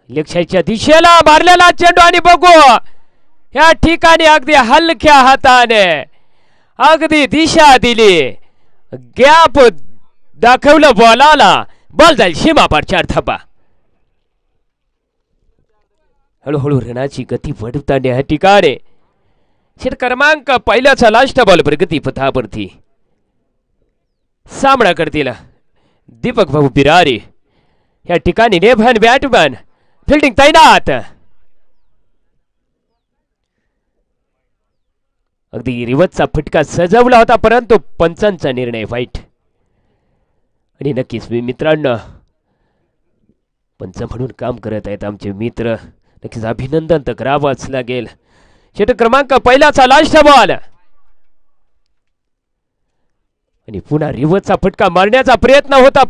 लक्ष्याच्या दिशेला मारलेला चेंडू आणि बघू या ठिकाणी अगदी हलक्या हाताने अगदी दिशा दिली, गॅप दाखवलं बॉलाला, बॉल जाईल सीमापार 4 धाबा. हळूहळू रनाची गती वाढवताना या ठिकाणी षट क्रमांक पहिल्याचा लास्ट बॉल प्रगती पथावरती सामना करतील दीपक भाऊ बिरारी. या ठिकाणी नेभन बॅटमॅन फिल्डिंग तैनात. अगदी रिवतचा फटका सजवला होता परंतु पंचांचा निर्णय वाईट. आणि नक्कीच मी मित्रांनो पंच म्हणून काम करत आहेत आमचे मित्र, नक्कीच अभिनंदन तर करावंच लागेल. षट क्रमांक पहिल्याचा लास्ट बॉल आणि पुन्हा रिवतचा फटका मारण्याचा प्रयत्न होता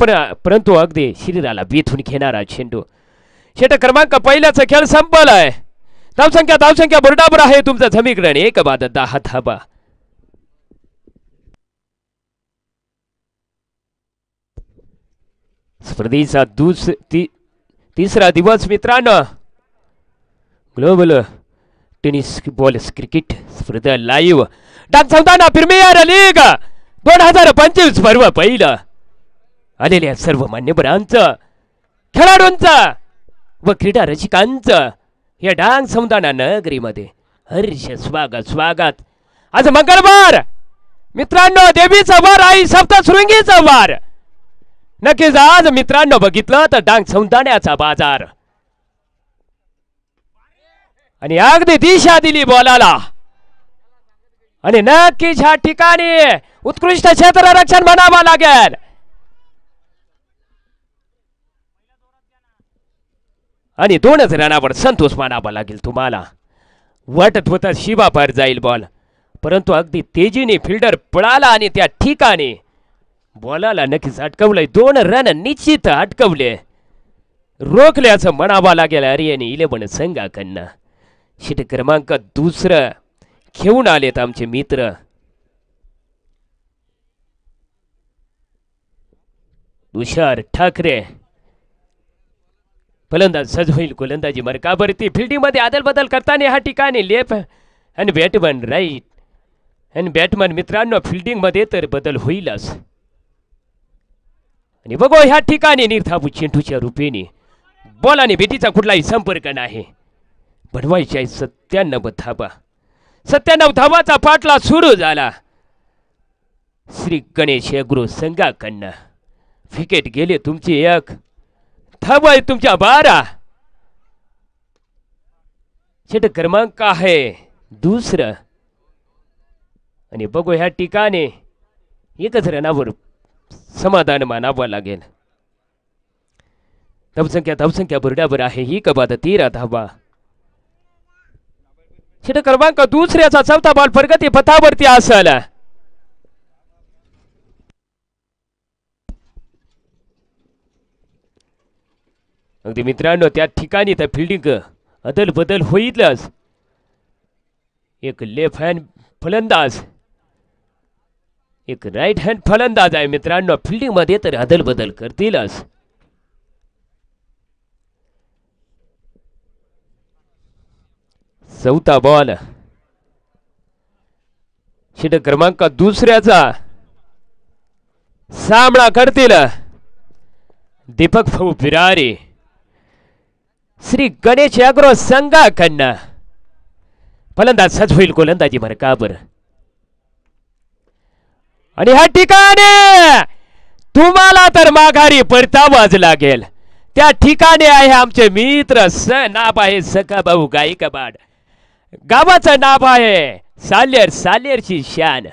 परंतु अगदी शरीराला बेथून घेणारा चेंडू. षट क्रमांक पहिल्याचा खेळ संपलाय. धावसंख्या बरोबर आहे तुमचा समीकरण 1/10 धाबा. स्पर्धेचा तिसरा दिवस मित्रांनो. ग्लोबल टेनिस बॉल क्रिकेट स्पर्धा लाईव्ह डाकसंताना प्रीमियर लीग 2025 पर्व पहिलं आलेल्या सर्व मान्यवरांचं, खेळाडूंचं व क्रीडा रसिकांचं या डांग सौंदाणा नगरीमध्ये हर्ष स्वागत. आज मंगळवार मित्रांनो, देवीचा वार आई सप्तशृंगीचा वार. नक्कीच आज मित्रांनो बघितलं तर डांग सौंदाण्याचा बाजार आणि अगदी दिशा दिली बॉलाला. आणि नक्कीच ह्या ठिकाणी उत्कृष्ट क्षेत्ररक्षण म्हणावं लागेल. आणि 2च रनावर संतोष मानावा लागेल तुम्हाला. वाटत होता शिवा पार जाईल बॉल परंतु अगदी तेजीने फिल्डर पळाला आणि त्या ठिकाणी बॉलाला नक्कीच अटकवलंय. 2 रन निश्चित अटकवले, रोखल्याचं म्हणावं लागेल हरियाणी 11 संघाकडनं. षट क्रमांक दुसरं घेऊन आलेत आमचे मित्र. तुषार ठाकरे फलंदाज सज होईल गोलंदाजी मार्गावरती. फिल्डिंग मध्ये आदल बदल करताना ह्या ठिकाणी लेफ्ट आणि बॅटमन राईट आणि बॅटमन मित्रांनो फिल्डिंग मध्ये तर बदल होईलच. आणि बघू ह्या ठिकाणी निर्धावू चेंडूच्या रूपेने बॉल आणि बेटीचा कुठलाही संपर्क नाही. बनवायचे 97 धाबा. 97 धाबाचा पाठला सुरू झाला. श्री गणेश अग्रो संघाकडनं विकेट गेले तुमची 1, धाबा आहे तुमच्या 12. षट क्रमांक आहे दुसरं. आणि बघू ह्या ठिकाणी 1च रनावर समाधान मानावं लागेल. धावसंख्या बरोबर आहे 1/13 धाबा. षट क्रमांक दुसऱ्याचा चौथा बॉल प्रगती पथावरती असेल. अगदी मित्रांनो त्या ठिकाणी तर फिल्डिंग अदल बदल होईलच. एक लेफ्ट हँड फलंदाज, एक राईट हँड फलंदाज आहे मित्रांनो. फिल्डिंग मध्ये तर अदल बदल करतीलच. चौथा बॉल षट क्रमांक दुसऱ्याचा सामना करतील दीपक भाऊ बिरारी श्री गणेश अग्रो संघाकडनं. फलंदाज सज होईल गोलंदाजी मार्गावर. आणि ह्या ठिकाणी तुम्हाला तर माघारी परतावाच लागेल. त्या ठिकाणी आहे आमचे मित्र, नाव आहे सखा भाऊ गायकवाड. गावाचं नाव आहे सालेर, सालेरची शान.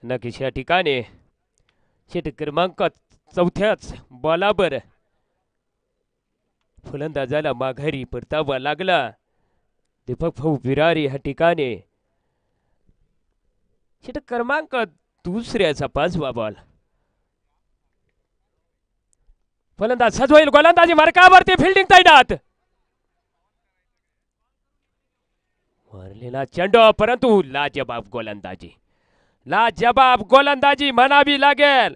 नक्कीच या ठिकाणी षटक क्रमांक चौथ्याच बॉलावर फलंदाजाला माघारी परतावा लागला. दीपक भाऊ विरारी ह्या ठिकाणी षटक क्रमांक दुसऱ्याचा 5वा बॉल. फलंदाज सजवाईल गोलंदाजी मार्कावरती फिल्डिंग तैनात. मारलेला चेंडू परंतु लाजबाब गोलंदाजी, लाजबाब गोलंदाजी म्हणावी लागेल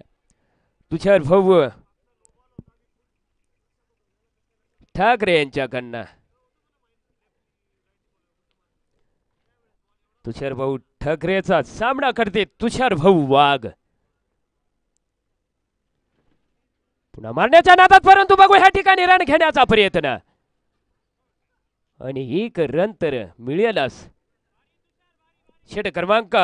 तुषार भाऊ ठाकरे यांच्याकडनं. तुषार भाऊ ठाकरेचा सामना करते तुषार भाऊ वाघ. पुन्हा मारण्याच्या नादात परंतु बघू ह्या ठिकाणी रन घेण्याचा प्रयत्न आणि एक रन तर मिळेलच. षटक क्रमांक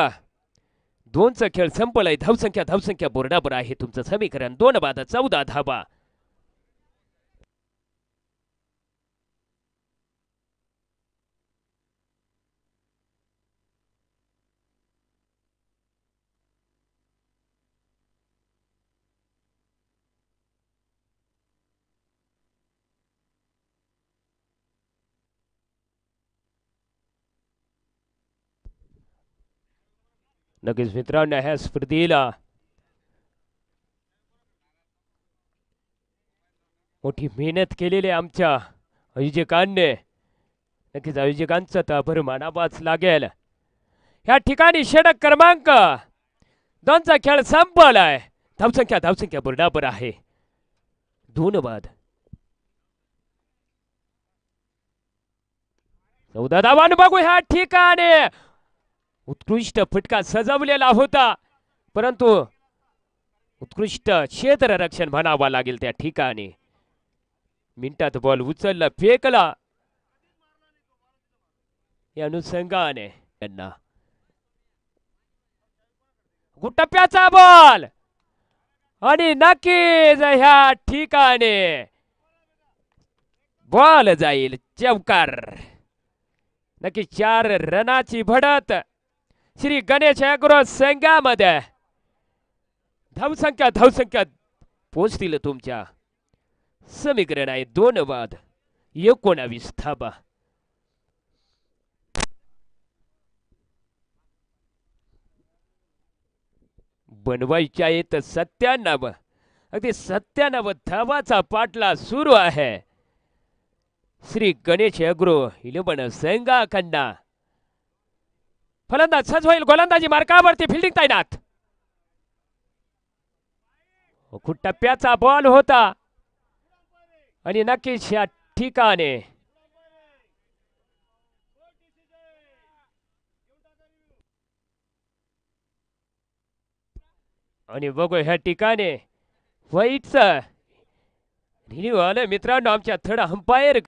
2चा खेळ संपलाय. धावसंख्या बोर्डावर आहे. तुमचं समीकरण 2 बाद 14 धाबा. नक्कीच मित्रांनो ह्या स्पर्धेला मोठी मेहनत केलेली आमच्या आयोजकांनी. नक्कीच आयोजकांचा तर आभार मानावाच लागेल. ह्या ठिकाणी षटक क्रमांक 2चा खेळ संपलाय. धावसंख्या बोर्डावर आहे. 2 बाद 14 धावांनी बघू ह्या ठिकाणी उत्कृष्ट फटका सजवलेला होता परंतु उत्कृष्ट क्षेत्ररक्षण म्हणावा लागेल त्या ठिकाणी. मिनिटात बॉल उचलला फेकला या अनुषंगाने त्यांना गुटप्प्याचा बॉल आणि नक्कीच ह्या ठिकाणी बॉल जाईल चौकार. नक्की 4 रनाची भडत श्री गणेश अॅग्रो संघामध्ये. धावसंख्या पोचतील तुमच्या समीकरण आहे 2 बाद 19 धाबा. बनवायच्या आहेत 97. अगदी 97 धावाचा पाटला सुरू आहे श्री गणेश अॅग्रो 11 संघाकडनं. फलंदाज सजवाईल गोलंदाजी मार्कावरती फिल्डिंग तैनात. टप्प्याचा बॉल होता आणि नक्कीच या ठिकाणी आणि बघू ह्या ठिकाणी व्हाईटचं रिन्यू आलं मित्रांनो आमच्या थर्ड अंपायर.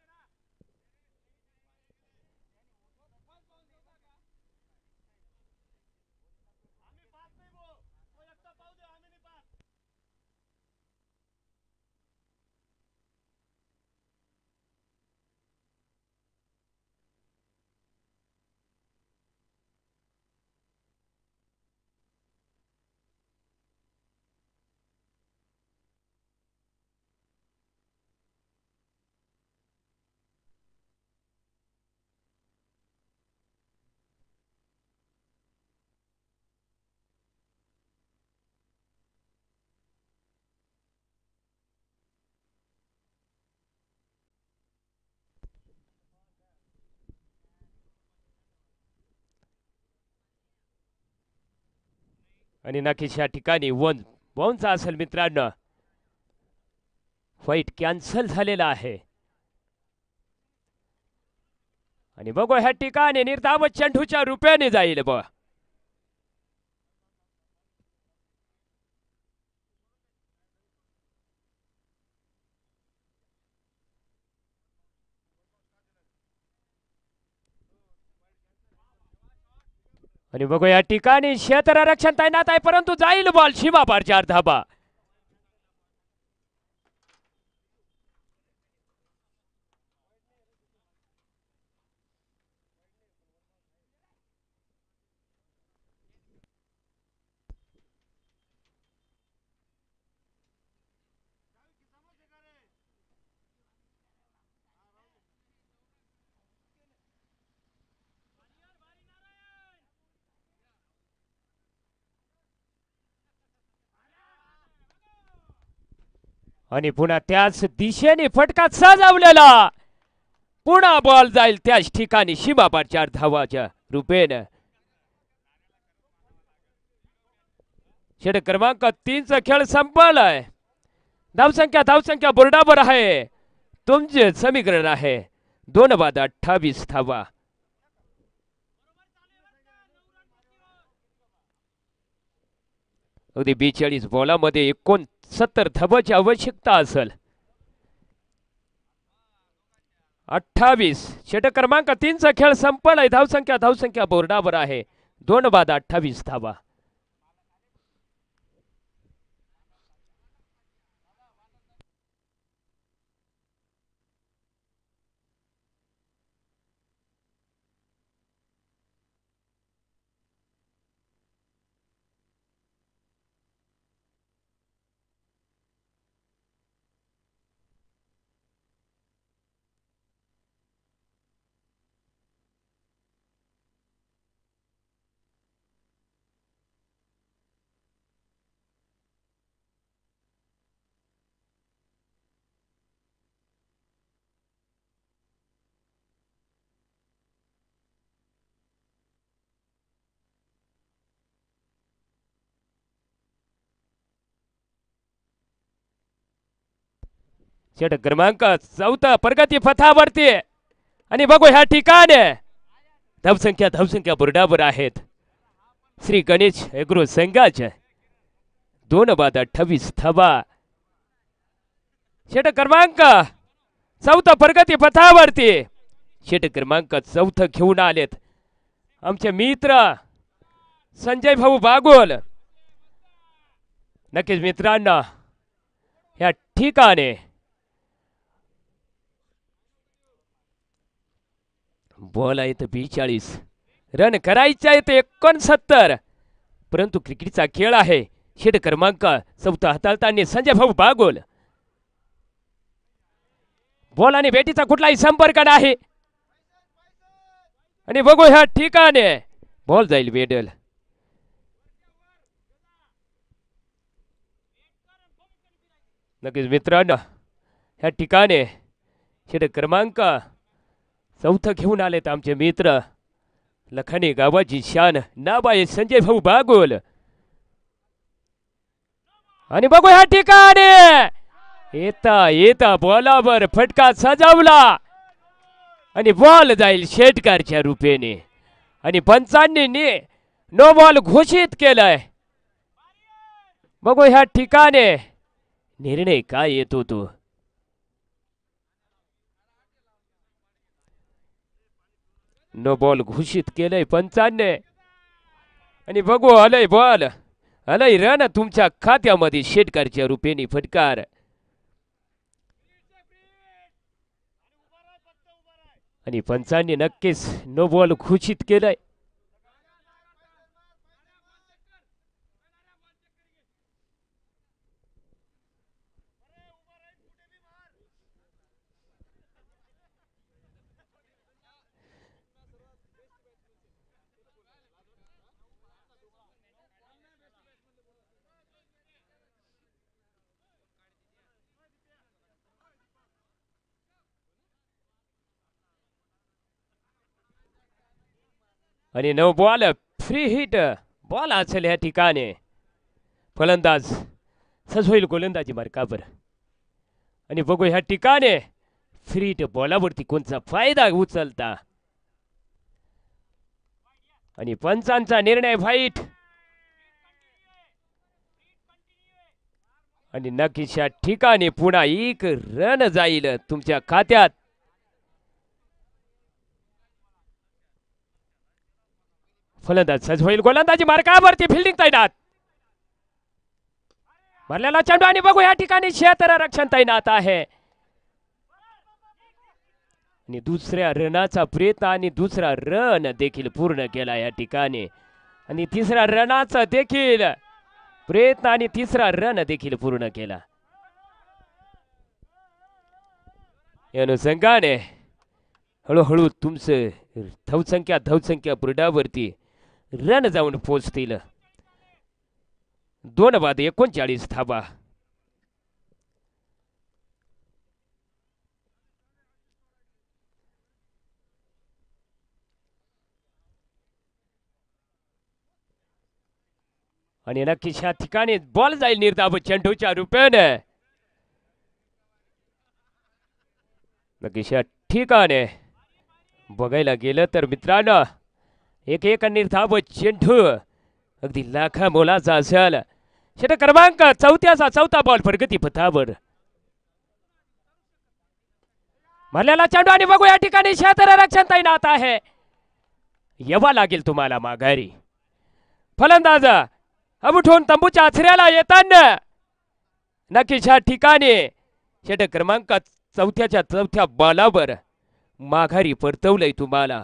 आणि नक्कीच या ठिकाणी वन बाउन्स असेल मित्रांनो. फाईट कॅन्सल झालेला आहे आणि बघू ह्या ठिकाणी निर्धाव चेंडूच्या रुपयाने जाईल बघ. आणि बघू या ठिकाणी क्षेत्ररक्षण तैनात आहे परंतु जाईल बॉल सीमा पार 4 धाबा. आणि पुन्हा त्याच दिशेने फटका सजवलेला पुन्हा बॉल जाईल त्याच ठिकाणी सीमापारच्या धावाच्या रूपेनं. षटक क्रमांक 3 चा खेळ संपलाय. धावसंख्या बोर्डावर आहे. तुमचे समीकरण आहे 2:28 धावा. अगदी 42 बॉलामध्ये 69 धावांची आवश्यकता असेल. 28 षटक क्रमांक 3 चा खेळ संपलाय. धावसंख्या बोर्डावर आहे 2:28 धावा. षटक क्रमांक 4 प्रगती पथावरती आणि बघू ह्या ठिकाणी धावसंख्या बोर्डावर आहेत. श्री गणेश एग्रो संघाच्या 2:28 धावा. षटक क्रमांक 4 प्रगती पथावरती षटक क्रमांक 4 घेऊन आलेत आमचे मित्र संजय भाऊ बागोल. नक्कीच मित्रांनो या ठिकाणी बॉल आहेत 42 रन करायचे आहेत 69 परंतु क्रिकेटचा खेळ आहे. षटक क्रमांक 4 हाताळताना संजय भाऊ बागोल. बॉल आणि बॅटीचा कुठलाही संपर्क नाही आणि बघू ह्या ठिकाणी बॉल जाईल वेडल. नक्कीच मित्रांनो ह्या ठिकाणी षटक क्रमांक 4 घेऊन आलेत आमचे मित्र लखनी गावाची शान नाव आहे संजय भाऊ बागोल. आणि बघू ह्या ठिकाणी येता बॉलावर फटका सजवला आणि बॉल जाईल षटकारच्या रूपेने आणि पंचांनी नो बॉल घोषित केलाय. बघू ह्या ठिकाणी निर्णय काय येतो तो. नो बॉल घोषित केलंय पंचांनी आणि बघू आलंय बॉल आलंय रन तुमच्या खात्यामध्ये षटकारच्या रूपेने फटकार. आणि पंचांनी नक्कीच नो बॉल घोषित केलंय. आणि no ball free hit ball असेल या ठिकाणी. फलंदाज सज होईल गोलंदाजी मार्कावर आणि बघू ह्या ठिकाणी फ्री हिट बॉलावरती कोणता फायदा उचलता आणि पंचांचा निर्णय व्हाईट. आणि नक्कीच या ठिकाणी पुन्हा 1 रन जाईल तुमच्या खात्यात. फलंदाज सज होईल गोलंदाजी मार्कावरती फिल्डिंग तैनात मारलेला चेंडू आणि बघू या ठिकाणी क्षेत्ररक्षण तैनात आहे आणि दुसऱ्या रनाचा प्रयत्न आणि दुसरा रन देखील पूर्ण केला या ठिकाणी आणि तिसऱ्या रनाचा देखील प्रयत्न आणि तिसरा रन देखील पूर्ण केला. या अनुषंगाने हळूहळू तुमचं धावसंख्या बोर्डावरती रन जाऊन पोहोचतील 2:39 धावा. आणि नक्कीच या ठिकाणी बॉल जाईल निर्धाव चेंडूच्या रूपाने. नक्कीच या ठिकाणी बघायला गेलं तर मित्रांनो एक एक निर्धाव चेंडू अगदी लाखा मोलाचा असेल. षटक क्रमांक 4चा चौथा बॉल प्रगती पथावर भरलेला चेंडू आणि बघू या ठिकाणी क्षेत्ररक्षण तैनात आहे. यावा लागेल तुम्हाला माघारी. फलंदाज अब उठून तंबूच्या आचऱ्याला येताना नक्कीच या ठिकाणी षटक क्रमांक 4च्या चौथ्या बॉलावर माघारी परतवलंय तुम्हाला.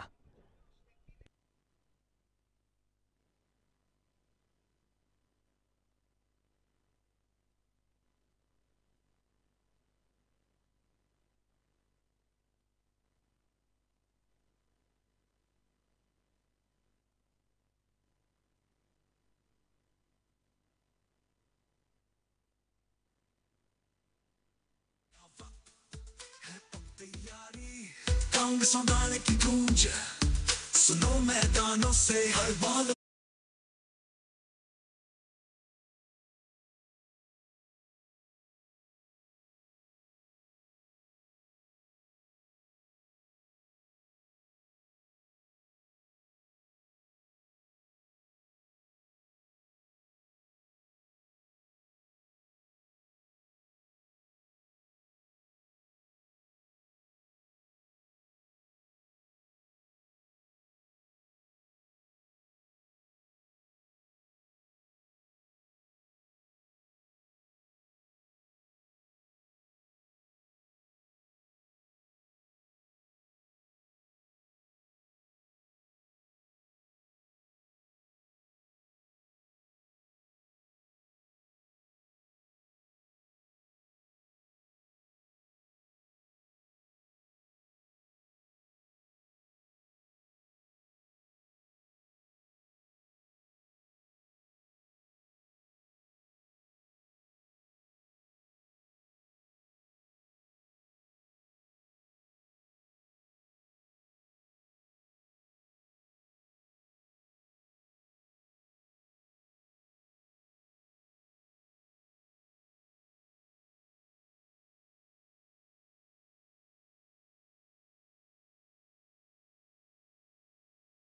संभालने की गूंज सुनो मैदानों से हर बॉल.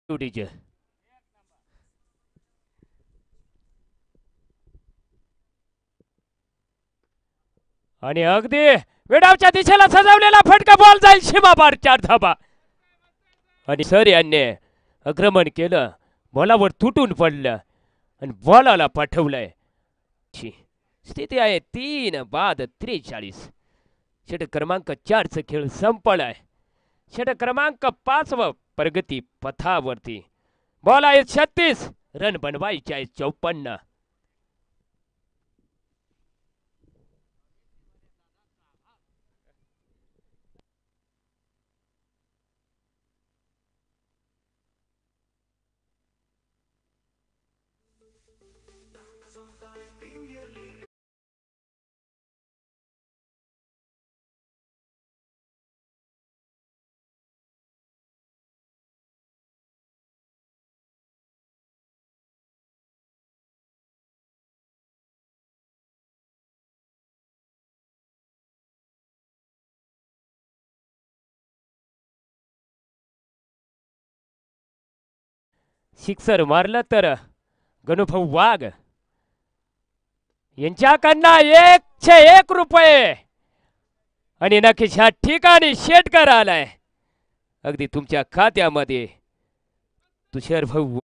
डीजे आणि अगदी वेडावच्या दिशेला सजवलेला फटका बॉल जाईल सीमापार 4 धाबा. आणि सर यांनी आक्रमण केलं बॉलावर तुटून पडलं आणि बॉलाला पाठवलंय. स्थिती आहे 3 बाद 43. षटक क्रमांक 4चा खेळ संपलाय. षटक क्रमांक 5 प्रगती पथावरती बॉल आहे 36 रन बनवायचे आहे 54. सिक्सर मारलं तर गणुभाऊ वाघ यांच्याकडनं 101 रुपये. आणि नक्कीच ह्या ठिकाणी शेटकर आलाय अगदी तुमच्या खात्यामध्ये तुषार भाऊ.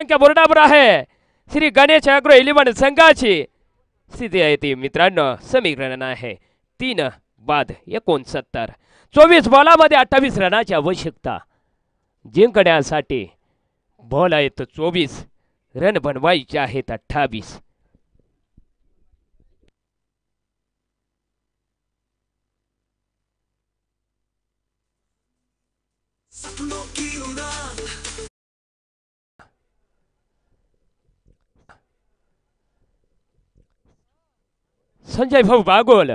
संख्या बोर्डावर आहे श्री गणेश अॅग्रो 11 संघाची स्थिती आहे ती मित्रांनो समीकरण आहे 3 बाद 69 24 बॉलामध्ये 28 रनाची आवश्यकता जिंकण्यासाठी बॉल आहेत 24 रन बनवायचे आहेत 28 सपनों की उड़ान संजय भाऊ बागोल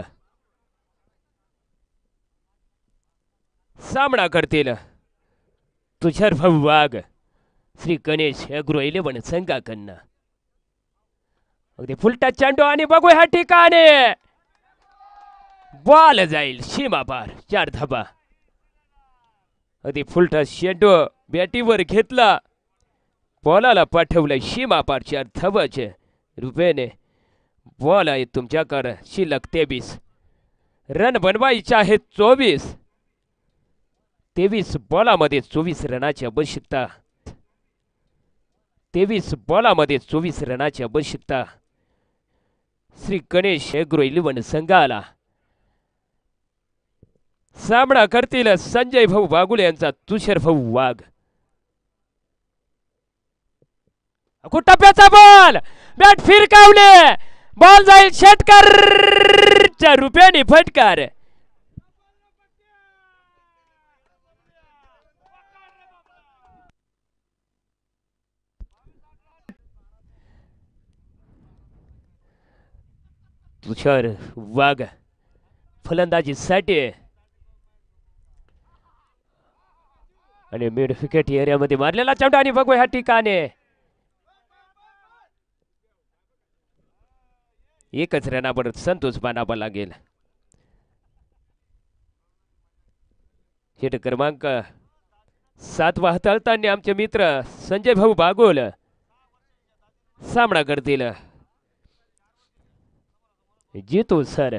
सामना करतील तुषार भाऊ वाघ श्री गणेश अॅग्रो 11 संघाकडनं अगदी फुलटा चेंडू आणि बघू ह्या ठिकाणी बॉल जाईल सीमा पार 4 धाबा अगदी फुलटा चेंडू बॅटीवर घेतला बॉलाला पाठवलं सीमा पार 4 धाबाचे रुपयाने बॉल आहे तुमच्याकडे शिल्लक 23 रन बनवायचे आहेत 23 बॉलामध्ये 24 रनाची आवश्यकता 23 बॉलामध्ये 24 रनाची आवश्यकता श्री गणेश अॅग्रो 11 संघाला सामना करतील संजय भाऊ बागुले यांचा तुषार भाऊ वाघ टप्प्याचा बॉल बॅट फिरकावले बॉल जाईल षटकारच्या रुपयाने फटकार तुषार वाघ फलंदाजीसाठी आणि मिड विकेट एरियामध्ये मारलेला चेंडू आणि बघू ह्या ठिकाणी एकच रनावर संतोष मानावा लागेल शेट क्रमांक 7 हाताळताना आमचे मित्र संजय भाऊ बागोल सामना करतील जितो सर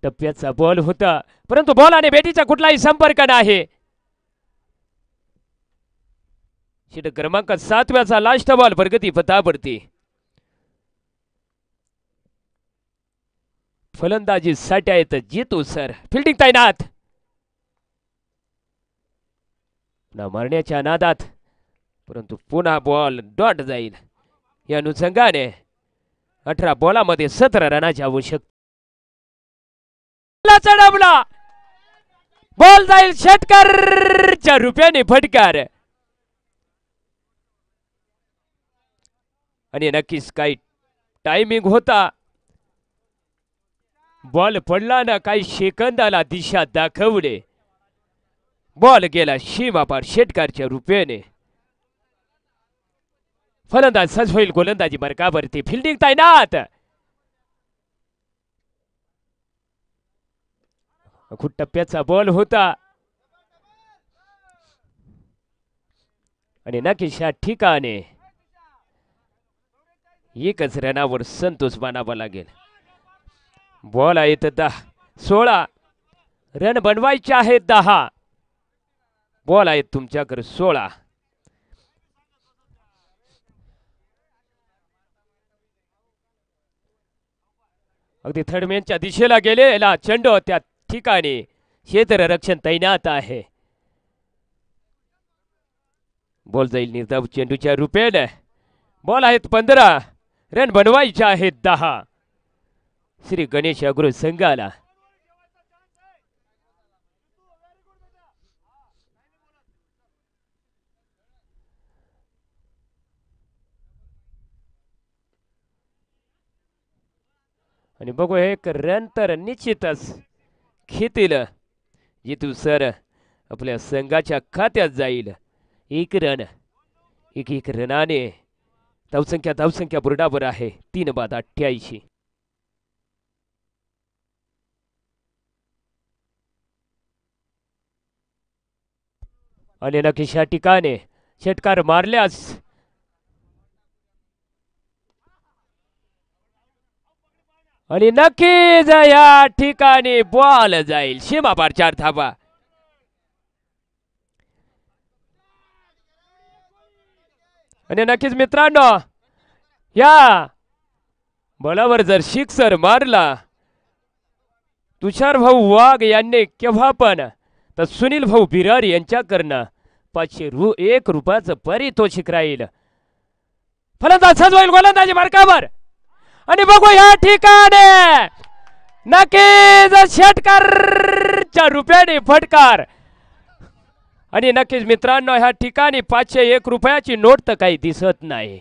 टप्प्याचा बॉल होता परंतु बॉल आणि बॅटीचा कुठलाही संपर्क नाही षट क्रमांक 7 लास्ट बॉल प्रगती पथावरती फलंदाजी साठी आहेत जितू सर फिल्डिंग तैनात पुन्हा मारण्याच्या नादात परंतु पुन्हा बॉल डॉट जाईल या अनुषंगाने 18 बॉलामध्ये 17 रनाची आवश्यकता चढवला बॉल जाईल षटकारच्या रुपयाने फटकार आणि नक्कीच काही टायमिंग होता बॉल पडला ना काही सेकंदाला दिशा दाखवले बॉल गेला सीमापार षटकारच्या रुपयाने फलंदाज सज होईल गोलंदाजी मार्गावरती फिल्डिंग तैनात खूप टप्प्याचा बॉल होता आणि नक्कीच या ठिकाणी एकच रनावर संतोष मानावा लागेल बॉल आहेत 16 रन बनवायचे आहेत 10 बॉल आहेत तुमच्याकडे 16 अगदी थर्डमॅनच्या दिशेला गेलेला चेंडू त्या ठिकाणी क्षेत्ररक्षण तैनात आहे बॉल जाईल निर्धाव चेंडूच्या रुपयाने बॉल आहेत 15 रन बनवायचे आहेत 10 श्री गणेश अॅग्रो संघाला आणि बघू एक रन तर निश्चितच घेतील जितू सर आपल्या संघाच्या खात्यात जाईल एक रन एक रनाने धावसंख्या बुरडावर आहे 3 बाद 88 आणि नक्कीच या ठिकाणी षटकार मारल्यास आणि नक्कीच या ठिकाणी बॉल जाईल सीमापार 4 धावा आणि नक्कीच मित्रांनो या बॉलावर जर सिक्सर मारला तुषार भाऊ वाघ यांनी केव्हा पण तर सुनील भाऊ बिरारी यांच्याकडनं 501 रुपयाचं पारितोषिक राहील. फलंदाज सजवाईल गोलंदाजी मार्कावर आणि बघू या ठिकाणी नक्कीच षटकारच्या रुपयाने फटकार आणि नक्कीच मित्रांनो ह्या ठिकाणी 501 रुपयाची नोट तर काही दिसत नाही.